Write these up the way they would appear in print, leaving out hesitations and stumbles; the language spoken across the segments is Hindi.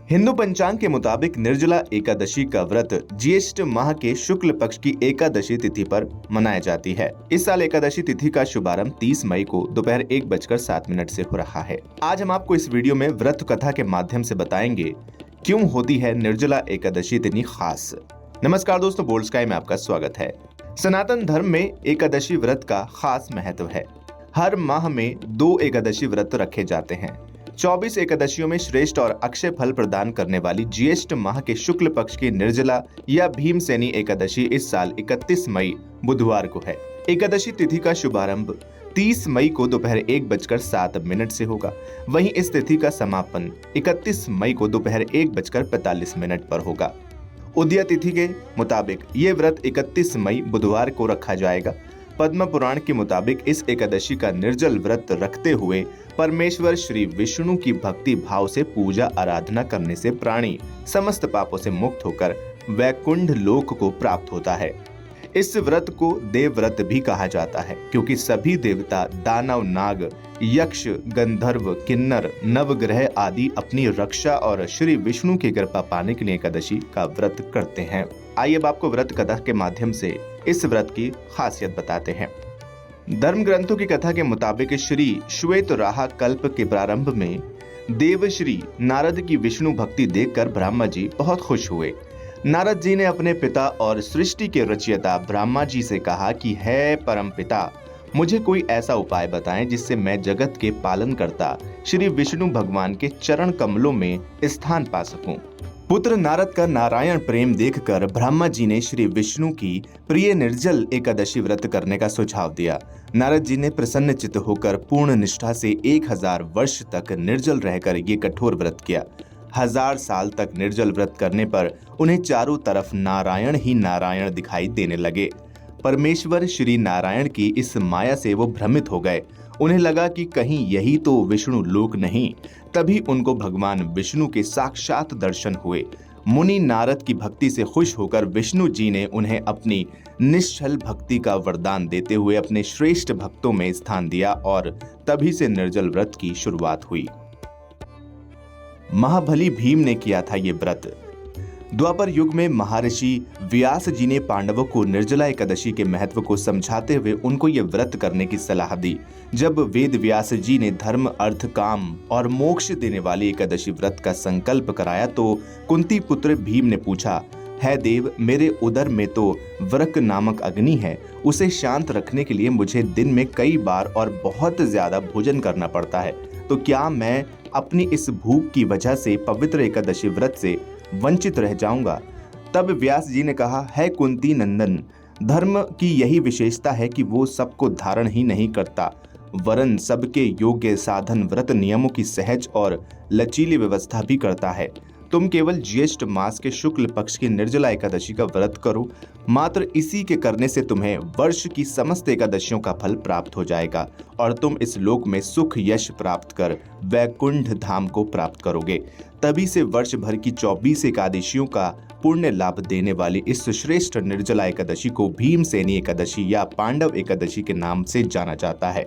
हिंदू पंचांग के मुताबिक निर्जला एकादशी का व्रत ज्येष्ठ माह के शुक्ल पक्ष की एकादशी तिथि पर मनाई जाती है। इस साल एकादशी तिथि का शुभारंभ 30 मई को दोपहर 1:07 से हो रहा है। आज हम आपको इस वीडियो में व्रत कथा के माध्यम से बताएंगे क्यों होती है निर्जला एकादशी इतनी खास। नमस्कार दोस्तों, बोल्ड स्काई में आपका स्वागत है। सनातन धर्म में एकादशी व्रत का खास महत्व है। हर माह में 2 एकादशी व्रत रखे जाते हैं। 24 एकादशियों में श्रेष्ठ और अक्षय फल प्रदान करने वाली ज्येष्ठ माह के शुक्ल पक्ष की निर्जला या भीमसेनी एकादशी इस साल 31 मई बुधवार को है। एकादशी तिथि का शुभारंभ 30 मई को दोपहर 1:07 से होगा। वहीं इस तिथि का समापन 31 मई को दोपहर 1:45 पर होगा। उदया तिथि के मुताबिक ये व्रत 31 मई बुधवार को रखा जाएगा। पद्म पुराण के मुताबिक इस एकादशी का निर्जल व्रत रखते हुए परमेश्वर श्री विष्णु की भक्ति भाव से पूजा आराधना करने से प्राणी समस्त पापों से मुक्त होकर वैकुंठ लोक को प्राप्त होता है। इस व्रत को देव व्रत भी कहा जाता है, क्योंकि सभी देवता, दानव, नाग, यक्ष, गंधर्व, किन्नर, नवग्रह आदि अपनी रक्षा और श्री विष्णु की कृपा पाने के लिए एकादशी का व्रत करते हैं। आइए अब आपको व्रत कथा के माध्यम से इस व्रत की खासियत बताते हैं। धर्म ग्रंथों की कथा के मुताबिक श्री श्वेत राह कल्प के प्रारंभ में देवश्री नारद की विष्णु भक्ति देखकर ब्रह्मा जी बहुत खुश हुए। नारद जी ने अपने पिता और सृष्टि के रचयिता ब्रह्मा जी से कहा कि हे परम पिता, मुझे कोई ऐसा उपाय बताएं जिससे मैं जगत के पालन करता श्री विष्णु भगवान के चरण कमलों में स्थान पा सकूं। पुत्र नारद का नारायण प्रेम देखकर ब्रह्मा जी ने श्री विष्णु की प्रिय निर्जल एकादशी व्रत करने का सुझाव दिया। नारद जी ने प्रसन्नचित्त होकर पूर्ण निष्ठा से 1000 वर्ष तक निर्जल रहकर ये कठोर व्रत किया। 1000 साल तक निर्जल व्रत करने पर उन्हें चारों तरफ नारायण ही नारायण दिखाई देने लगे। परमेश्वर श्री नारायण की इस माया से वो भ्रमित हो गए। उन्हें लगा कि कहीं यही तो विष्णु लोक नहीं। तभी उनको भगवान विष्णु के साक्षात दर्शन हुए। मुनि नारद की भक्ति से खुश होकर विष्णु जी ने उन्हें अपनी निश्चल भक्ति का वरदान देते हुए अपने श्रेष्ठ भक्तों में स्थान दिया और तभी से निर्जल व्रत की शुरुआत हुई। महाबली भीम ने किया था ये व्रत। द्वापर युग में महर्षि व्यास जी ने पांडवों को निर्जला एकादशी के महत्व को समझाते हुए उनको ये व्रत करने की सलाह दी। जब वेद व्यास जी ने धर्म, अर्थ, काम और मोक्ष देने वाली एकादशी व्रत का संकल्प कराया तो कुंती पुत्र भीम ने पूछा, है देव, मेरे उदर में तो व्रक नामक अग्नि है। उसे शांत रखने के लिए मुझे दिन में कई बार और बहुत ज्यादा भोजन करना पड़ता है। तो क्या मैं अपनी इस भूख की वजह से पवित्र एकादशी व्रत से वंचित रह जाऊंगा? तब व्यास जी ने कहा, है कुंती नंदन, धर्म की यही विशेषता है कि वो सबको धारण ही नहीं करता, वरन सबके योग्य साधन व्रत नियमों की सहज और लचीली व्यवस्था भी करता है। तुम केवल ज्येष्ठ मास के शुक्ल पक्ष की निर्जला एकादशी का व्रत करो। मात्र इसी के करने से तुम्हें वर्ष की समस्त एकादशियों का फल प्राप्त हो जाएगा और तुम इस लोक में सुख यश प्राप्त कर वैकुंठ धाम को प्राप्त करोगे। तभी से वर्ष भर की 24 एकादशियों का पुण्य लाभ देने वाली इस श्रेष्ठ निर्जला एकादशी को भीमसेनी एकादशी या पांडव एकादशी के नाम से जाना जाता है।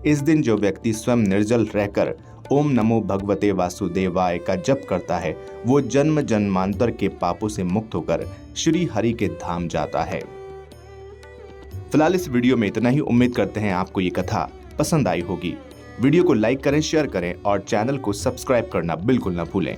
इस दिन जो व्यक्ति स्वयं निर्जल रहकर ओम नमो भगवते वासुदेवाय का जप करता है, वो जन्म जन्मांतर के पापों से मुक्त होकर श्री हरि के धाम जाता है। फिलहाल इस वीडियो में इतना ही। उम्मीद करते हैं आपको ये कथा पसंद आई होगी। वीडियो को लाइक करें, शेयर करें और चैनल को सब्सक्राइब करना बिल्कुल न भूलें।